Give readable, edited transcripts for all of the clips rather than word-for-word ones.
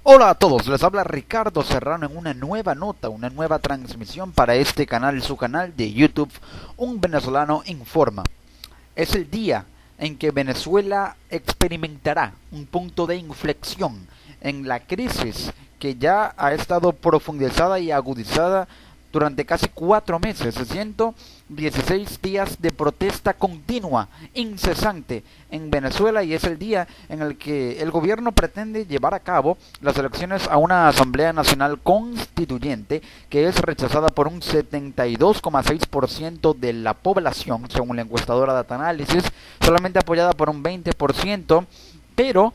Hola a todos, les habla Ricardo Serrano en una nueva nota, una nueva transmisión para este canal, su canal de YouTube, Un Venezolano Informa. Es el día en que Venezuela experimentará un punto de inflexión en la crisis que ya ha estado profundizada y agudizada durante casi 4 meses, 116 días de protesta continua, incesante en Venezuela, y es el día en el que el gobierno pretende llevar a cabo las elecciones a una Asamblea Nacional Constituyente que es rechazada por un 72,6% de la población, según la encuestadora Data Analysis, solamente apoyada por un 20%, pero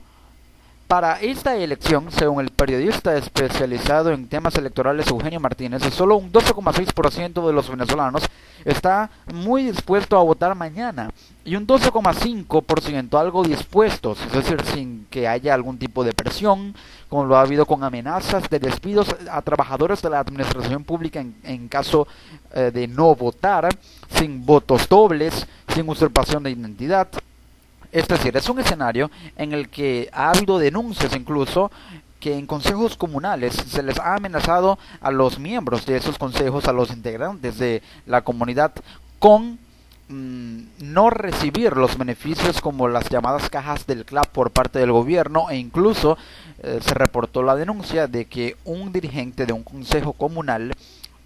para esta elección, según el periodista especializado en temas electorales Eugenio Martínez, solo un 12,6% de los venezolanos está muy dispuesto a votar mañana y un 12,5% algo dispuestos, es decir, sin que haya algún tipo de presión, como lo ha habido con amenazas de despidos a trabajadores de la administración pública en caso de no votar, sin votos dobles, sin usurpación de identidad. Es decir, es un escenario en el que ha habido denuncias incluso que en consejos comunales se les ha amenazado a los miembros de esos consejos, a los integrantes de la comunidad, con no recibir los beneficios como las llamadas cajas del CLAP por parte del gobierno, e incluso se reportó la denuncia de que un dirigente de un consejo comunal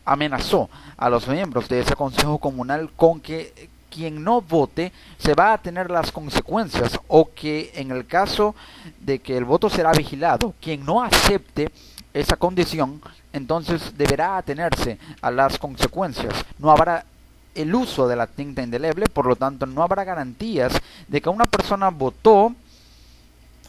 amenazó a los miembros de ese consejo comunal con que quien no vote se va a tener las consecuencias, o que en el caso de que el voto será vigilado, quien no acepte esa condición entonces deberá atenerse a las consecuencias. No habrá el uso de la tinta indeleble, por lo tanto no habrá garantías de que una persona votó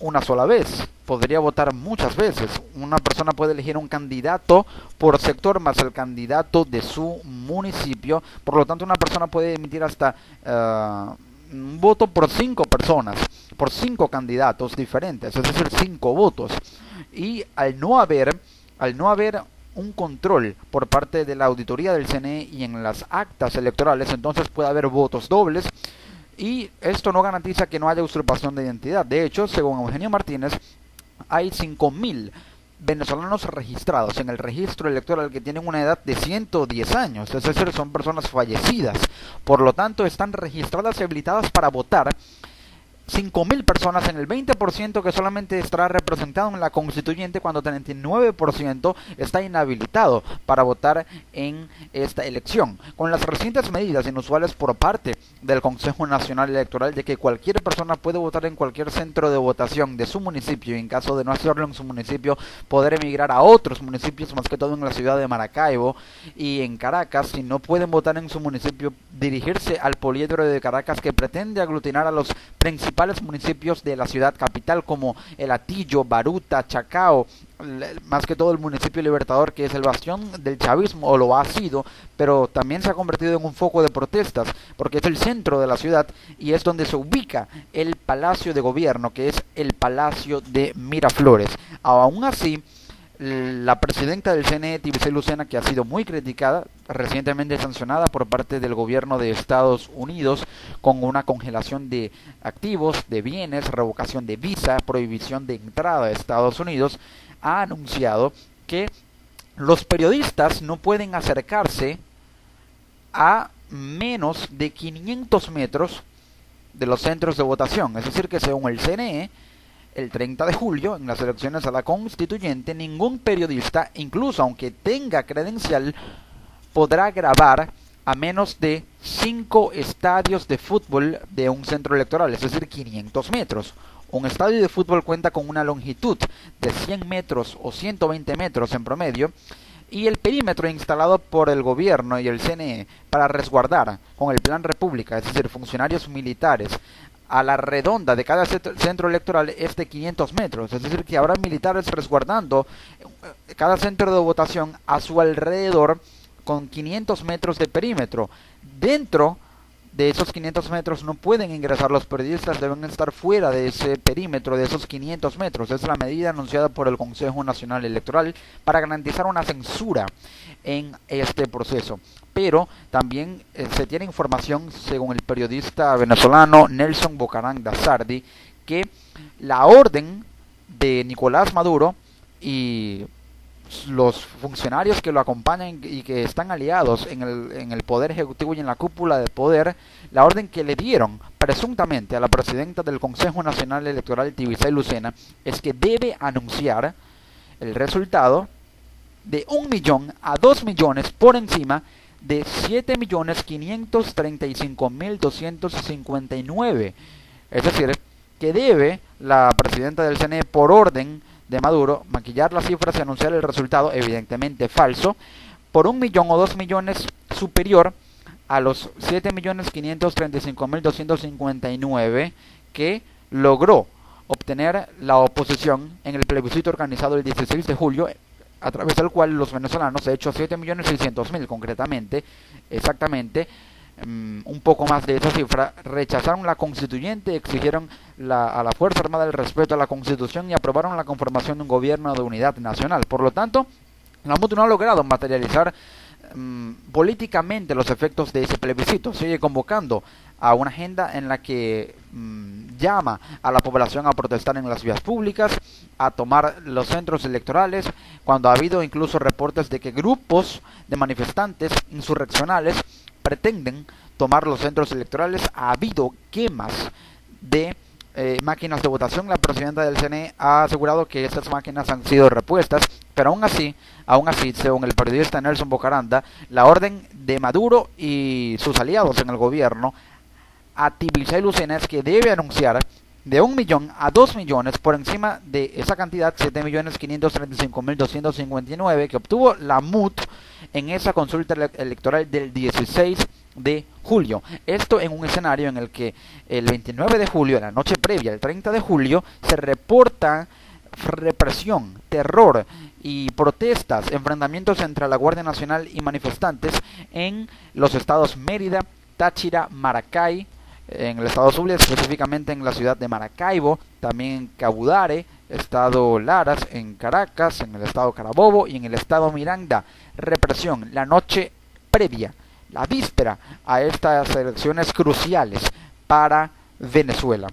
una sola vez, podría votar muchas veces. Una persona puede elegir un candidato por sector más el candidato de su municipio, por lo tanto una persona puede emitir hasta un voto por 5 personas, por 5 candidatos diferentes, es decir, 5 votos. Y al no haber un control por parte de la auditoría del CNE y en las actas electorales, entonces puede haber votos dobles, y esto no garantiza que no haya usurpación de identidad. De hecho, según Eugenio Martínez, hay 5.000 venezolanos registrados en el registro electoral que tienen una edad de 110 años, es decir, son personas fallecidas. Por lo tanto, están registradas y habilitadas para votar 5.000 personas en el 20% que solamente estará representado en la constituyente, cuando el 39% está inhabilitado para votar en esta elección. Con las recientes medidas inusuales por parte del Consejo Nacional Electoral de que cualquier persona puede votar en cualquier centro de votación de su municipio, y en caso de no hacerlo en su municipio poder emigrar a otros municipios, más que todo en la ciudad de Maracaibo y en Caracas. Si no pueden votar en su municipio, dirigirse al poliedro de Caracas, que pretende aglutinar a los principales municipios de la ciudad capital, como El Hatillo, Baruta, Chacao, más que todo el municipio Libertador, que es el bastión del chavismo, o lo ha sido, pero también se ha convertido en un foco de protestas, porque es el centro de la ciudad y es donde se ubica el Palacio de Gobierno, que es el Palacio de Miraflores. Aún así, la presidenta del CNE, Tibisay Lucena, que ha sido muy criticada, recientemente sancionada por parte del gobierno de Estados Unidos con una congelación de activos, de bienes, revocación de visa, prohibición de entrada a Estados Unidos, ha anunciado que los periodistas no pueden acercarse a menos de 500 metros de los centros de votación. Es decir, que según el CNE, el 30 de julio, en las elecciones a la constituyente, ningún periodista, incluso aunque tenga credencial, podrá grabar a menos de 5 estadios de fútbol de un centro electoral, es decir, 500 metros. Un estadio de fútbol cuenta con una longitud de 100 metros o 120 metros en promedio, y el perímetro instalado por el gobierno y el CNE para resguardar con el Plan República, es decir, funcionarios militares, a la redonda de cada centro electoral es de 500 metros, es decir, que habrá militares resguardando cada centro de votación a su alrededor con 500 metros de perímetro. Dentro de esos 500 metros no pueden ingresar los periodistas, deben estar fuera de ese perímetro de esos 500 metros. Es la medida anunciada por el Consejo Nacional Electoral para garantizar una censura en este proceso. Pero también se tiene información, según el periodista venezolano Nelson Bocarán Dassardi, que la orden de Nicolás Maduro y los funcionarios que lo acompañan y que están aliados en el poder ejecutivo y en la cúpula de poder, la orden que le dieron presuntamente a la presidenta del Consejo Nacional Electoral, Tibisay Lucena, es que debe anunciar el resultado de 1 millón a 2 millones por encima de 7.535.259. Es decir, que debe la presidenta del CNE, por orden de Maduro, maquillar las cifras y anunciar el resultado, evidentemente falso, por 1 millón o 2 millones superior a los 7.535.259 que logró obtener la oposición en el plebiscito organizado el 16 de julio, a través del cual los venezolanos, de hecho 7.600.000 concretamente, exactamente, un poco más de esa cifra, rechazaron la constituyente, exigieron a la Fuerza Armada el respeto a la Constitución y aprobaron la conformación de un gobierno de unidad nacional. Por lo tanto, la MUD no ha logrado materializar políticamente los efectos de ese plebiscito. Sigue convocando a una agenda en la que llama a la población a protestar en las vías públicas, a tomar los centros electorales, cuando ha habido incluso reportes de que grupos de manifestantes insurreccionales pretenden tomar los centros electorales. Ha habido quemas de máquinas de votación. La presidenta del CNE ha asegurado que estas máquinas han sido repuestas, pero aún así, según el periodista Nelson Bocaranda, la orden de Maduro y sus aliados en el gobierno a Tibisay Lucena es que debe anunciar de 1 millón a 2 millones por encima de esa cantidad, 7.535.259, que obtuvo la MUD en esa consulta electoral del 16 de julio. Esto en un escenario en el que el 29 de julio, la noche previa al 30 de julio, se reporta represión, terror y protestas, enfrentamientos entre la Guardia Nacional y manifestantes en los estados Mérida, Táchira, Maracay, en el estado Zulia, específicamente en la ciudad de Maracaibo, también en Cabudare, estado Laras, en Caracas, en el estado Carabobo y en el estado Miranda. Represión la noche previa, la víspera a estas elecciones cruciales para Venezuela.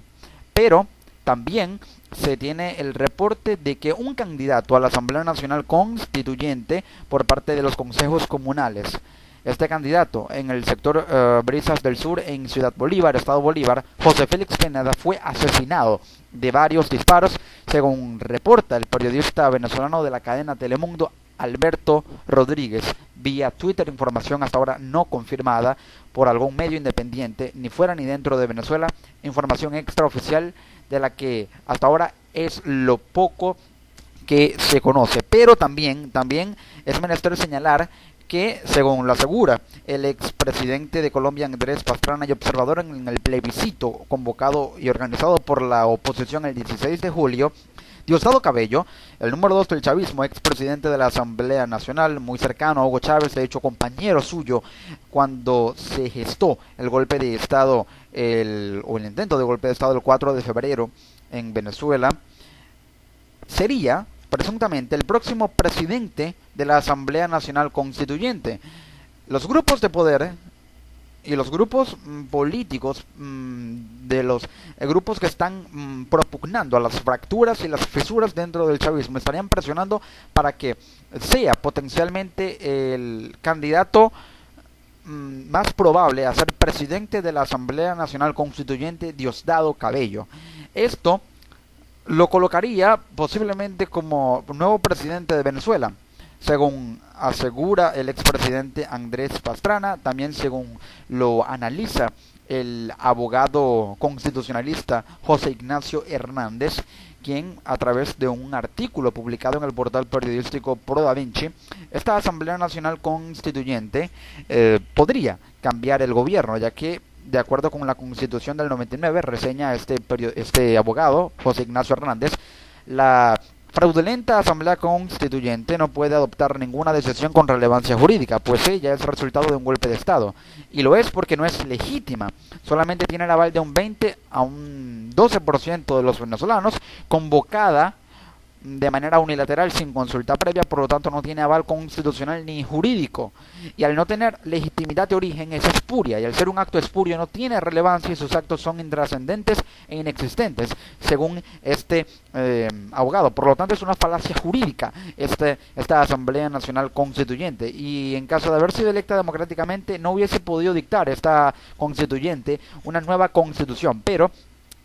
Pero también se tiene el reporte de que un candidato a la Asamblea Nacional Constituyente por parte de los consejos comunales, este candidato en el sector Brisas del Sur, en Ciudad Bolívar, Estado Bolívar, José Félix Pineda, fue asesinado de varios disparos, según reporta el periodista venezolano de la cadena Telemundo, Alberto Rodríguez, vía Twitter, información hasta ahora no confirmada por algún medio independiente, ni fuera ni dentro de Venezuela, información extraoficial de la que hasta ahora es lo poco que se conoce. Pero también es menester señalar que, según lo asegura el expresidente de Colombia, Andrés Pastrana, y observador en el plebiscito convocado y organizado por la oposición el 16 de julio, Diosdado Cabello, el número 2 del chavismo, expresidente de la Asamblea Nacional, muy cercano a Hugo Chávez, de hecho compañero suyo cuando se gestó el golpe de Estado, o el intento de golpe de Estado el 4 de febrero en Venezuela, sería presuntamente el próximo presidente de la Asamblea Nacional Constituyente. Los grupos de poder y los grupos políticos de los grupos que están propugnando a las fracturas y las fisuras dentro del chavismo estarían presionando para que sea potencialmente el candidato más probable a ser presidente de la Asamblea Nacional Constituyente, Diosdado Cabello. Esto lo colocaría posiblemente como nuevo presidente de Venezuela, según asegura el expresidente Andrés Pastrana, también según lo analiza el abogado constitucionalista José Ignacio Hernández, quien, a través de un artículo publicado en el portal periodístico Pro Da Vinci, esta Asamblea Nacional Constituyente podría cambiar el gobierno, ya que, de acuerdo con la Constitución del 99, reseña este abogado, José Ignacio Hernández, la fraudulenta Asamblea Constituyente no puede adoptar ninguna decisión con relevancia jurídica, pues ella es resultado de un golpe de Estado, y lo es porque no es legítima. Solamente tiene el aval de un 20 a un 12% de los venezolanos, convocada de manera unilateral sin consulta previa, por lo tanto no tiene aval constitucional ni jurídico, y al no tener legitimidad de origen es espuria, y al ser un acto espurio no tiene relevancia y sus actos son intrascendentes e inexistentes, según este abogado. Por lo tanto es una falacia jurídica esta Asamblea Nacional Constituyente, y en caso de haber sido electa democráticamente no hubiese podido dictar esta constituyente una nueva constitución, pero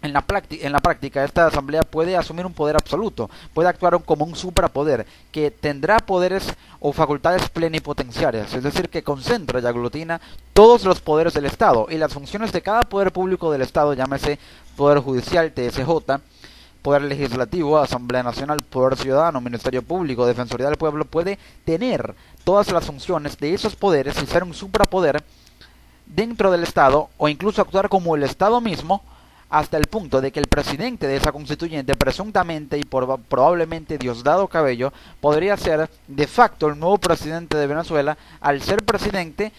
en la práctica, esta asamblea puede asumir un poder absoluto, puede actuar como un suprapoder, que tendrá poderes o facultades plenipotenciarias, es decir, que concentra y aglutina todos los poderes del Estado, y las funciones de cada poder público del Estado, llámese Poder Judicial, TSJ, Poder Legislativo, Asamblea Nacional, Poder Ciudadano, Ministerio Público, Defensoría del Pueblo, puede tener todas las funciones de esos poderes y ser un suprapoder dentro del Estado, o incluso actuar como el Estado mismo, hasta el punto de que el presidente de esa constituyente, presuntamente y probablemente Diosdado Cabello, podría ser de facto el nuevo presidente de Venezuela, al ser presidente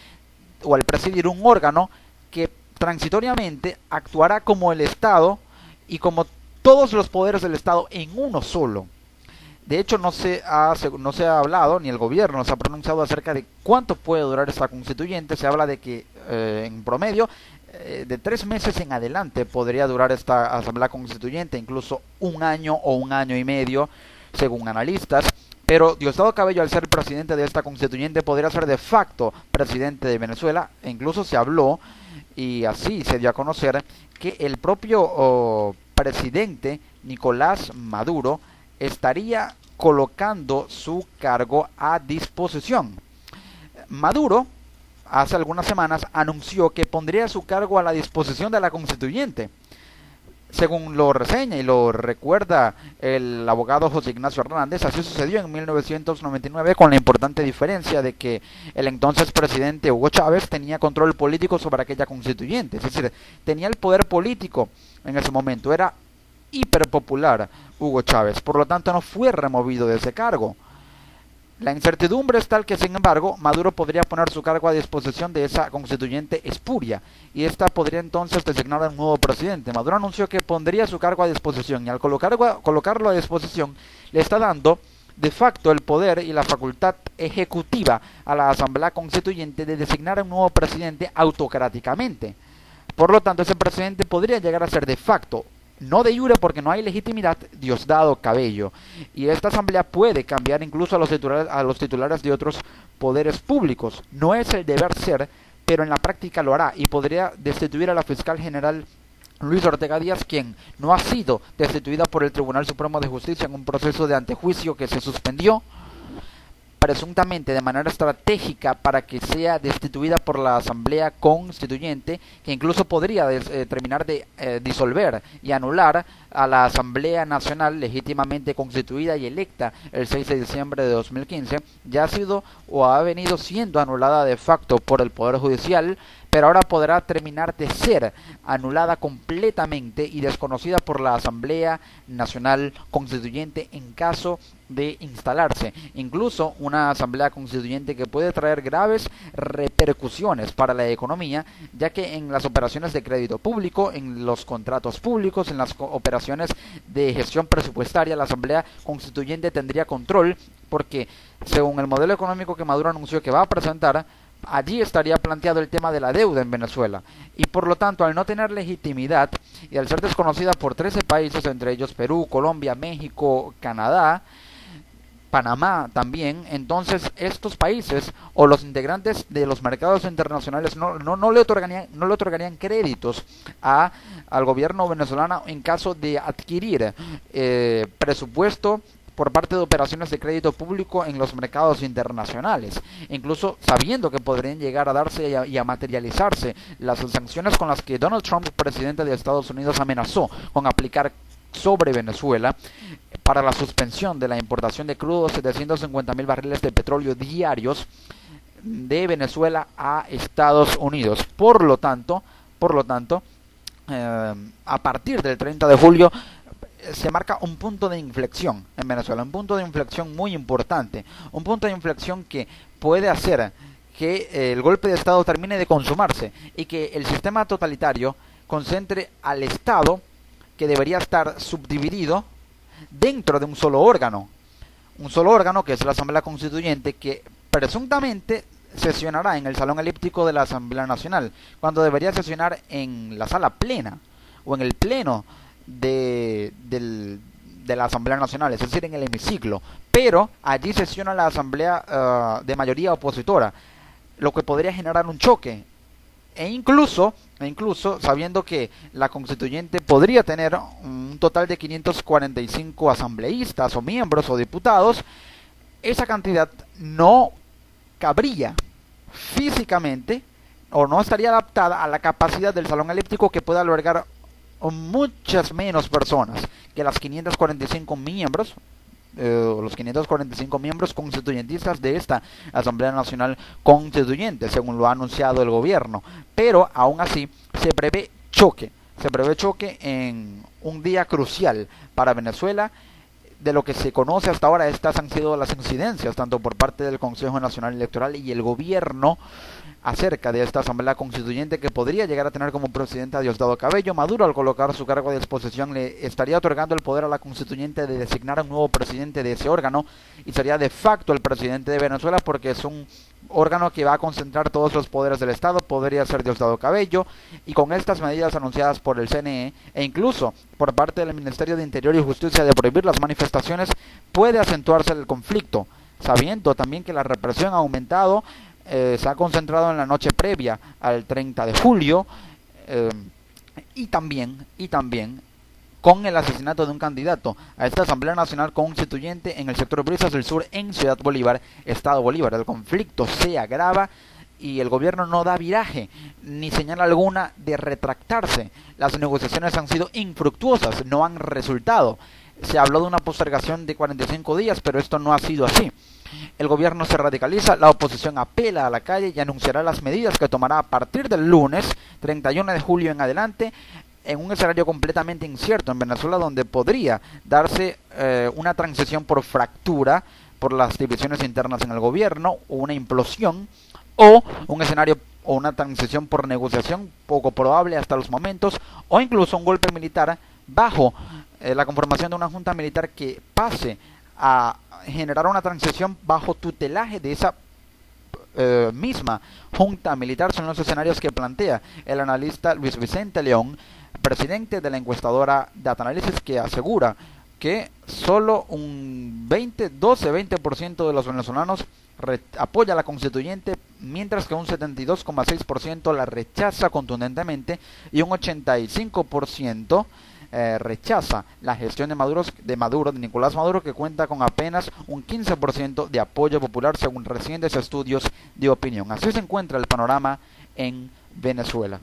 o al presidir un órgano que transitoriamente actuará como el Estado y como todos los poderes del Estado en uno solo. De hecho, no se ha hablado, ni el gobierno se ha pronunciado acerca de cuánto puede durar esta constituyente. Se habla de que en promedio de 3 meses en adelante podría durar esta asamblea constituyente, incluso un año o un año y medio, según analistas. Pero Diosdado Cabello, al ser presidente de esta constituyente, podría ser de facto presidente de Venezuela. E incluso se habló, y así se dio a conocer, que el propio presidente Nicolás Maduro estaría colocando su cargo a disposición. Maduro hace algunas semanas anunció que pondría su cargo a la disposición de la constituyente. Según lo reseña y lo recuerda el abogado José Ignacio Hernández, así sucedió en 1999, con la importante diferencia de que el entonces presidente Hugo Chávez tenía control político sobre aquella constituyente, es decir, tenía el poder político en ese momento, era hiperpopular Hugo Chávez, por lo tanto no fue removido de ese cargo. La incertidumbre es tal que, sin embargo, Maduro podría poner su cargo a disposición de esa constituyente espuria, y esta podría entonces designar a un nuevo presidente. Maduro anunció que pondría su cargo a disposición, y al colocarlo a disposición le está dando de facto el poder y la facultad ejecutiva a la Asamblea Constituyente de designar a un nuevo presidente autocráticamente. Por lo tanto, ese presidente podría llegar a ser de facto, no de jure porque no hay legitimidad, Diosdado Cabello, y esta asamblea puede cambiar incluso a los titulares de otros poderes públicos. No es el deber ser, pero en la práctica lo hará, y podría destituir a la fiscal general Luis Ortega Díaz, quien no ha sido destituida por el Tribunal Supremo de Justicia en un proceso de antejuicio que se suspendió presuntamente de manera estratégica para que sea destituida por la Asamblea Constituyente, que incluso podría terminar de disolver y anular a la Asamblea Nacional legítimamente constituida y electa el 6 de diciembre de 2015, ya ha sido o ha venido siendo anulada de facto por el Poder Judicial, pero ahora podrá terminar de ser anulada completamente y desconocida por la Asamblea Nacional Constituyente en caso de instalarse. Incluso una Asamblea Constituyente que puede traer graves repercusiones para la economía, ya que en las operaciones de crédito público, en los contratos públicos, en las operaciones de gestión presupuestaria, la Asamblea Constituyente tendría control, porque según el modelo económico que Maduro anunció que va a presentar, allí estaría planteado el tema de la deuda en Venezuela, y por lo tanto, al no tener legitimidad y al ser desconocida por 13 países, entre ellos Perú, Colombia, México, Canadá, Panamá también, entonces estos países o los integrantes de los mercados internacionales no le otorgarían créditos al gobierno venezolano en caso de adquirir presupuesto por parte de operaciones de crédito público en los mercados internacionales, incluso sabiendo que podrían llegar a darse y a materializarse las sanciones con las que Donald Trump, presidente de Estados Unidos, amenazó con aplicar sobre Venezuela para la suspensión de la importación de crudo, 750,000 barriles de petróleo diarios de Venezuela a Estados Unidos. Por lo tanto, a partir del 30 de julio se marca un punto de inflexión en Venezuela, un punto de inflexión muy importante, un punto de inflexión que puede hacer que el golpe de Estado termine de consumarse y que el sistema totalitario concentre al Estado, que debería estar subdividido, dentro de un solo órgano que es la Asamblea Constituyente, que presuntamente sesionará en el Salón Elíptico de la Asamblea Nacional, cuando debería sesionar en la sala plena o en el pleno de la Asamblea Nacional, es decir, en el hemiciclo, pero allí sesiona la Asamblea de mayoría opositora, lo que podría generar un choque. E incluso sabiendo que la constituyente podría tener un total de 545 asambleístas o miembros o diputados, esa cantidad no cabría físicamente o no estaría adaptada a la capacidad del salón elíptico, que puede albergar muchas menos personas que las 545 miembros los 545 miembros constituyentistas de esta Asamblea Nacional Constituyente, según lo ha anunciado el gobierno. Pero aún así se prevé choque en un día crucial para Venezuela. De lo que se conoce hasta ahora, estas han sido las incidencias tanto por parte del Consejo Nacional Electoral y el gobierno acerca de esta Asamblea Constituyente, que podría llegar a tener como presidente a Diosdado Cabello. Maduro, al colocar su cargo a disposición, le estaría otorgando el poder a la constituyente de designar un nuevo presidente de ese órgano, y sería de facto el presidente de Venezuela, porque es un órgano que va a concentrar todos los poderes del Estado. Podría ser Diosdado Cabello, y con estas medidas anunciadas por el CNE e incluso por parte del Ministerio de Interior y Justicia de prohibir las manifestaciones, puede acentuarse el conflicto, sabiendo también que la represión ha aumentado. Se ha concentrado en la noche previa al 30 de julio y también con el asesinato de un candidato a esta Asamblea Nacional Constituyente en el sector Brisas del Sur, en Ciudad Bolívar, Estado Bolívar. El conflicto se agrava y el gobierno no da viraje ni señal alguna de retractarse. Las negociaciones han sido infructuosas, no han resultado. Se habló de una postergación de 45 días, pero esto no ha sido así. El gobierno se radicaliza, la oposición apela a la calle y anunciará las medidas que tomará a partir del lunes 31 de julio en adelante, en un escenario completamente incierto en Venezuela, donde podría darse una transición por fractura, por las divisiones internas en el gobierno, o una implosión, o un escenario o una transición por negociación, poco probable hasta los momentos, o incluso un golpe militar bajo la conformación de una junta militar que pase a generar una transición bajo tutelaje de esa misma junta militar. Son los escenarios que plantea el analista Luis Vicente León, presidente de la encuestadora Data Analysis, que asegura que solo un 12-20% de los venezolanos apoya a la constituyente, mientras que un 72,6% la rechaza contundentemente y un 85% rechaza la gestión de Nicolás Maduro, que cuenta con apenas un 15% de apoyo popular, según recientes estudios de opinión. Así se encuentra el panorama en Venezuela.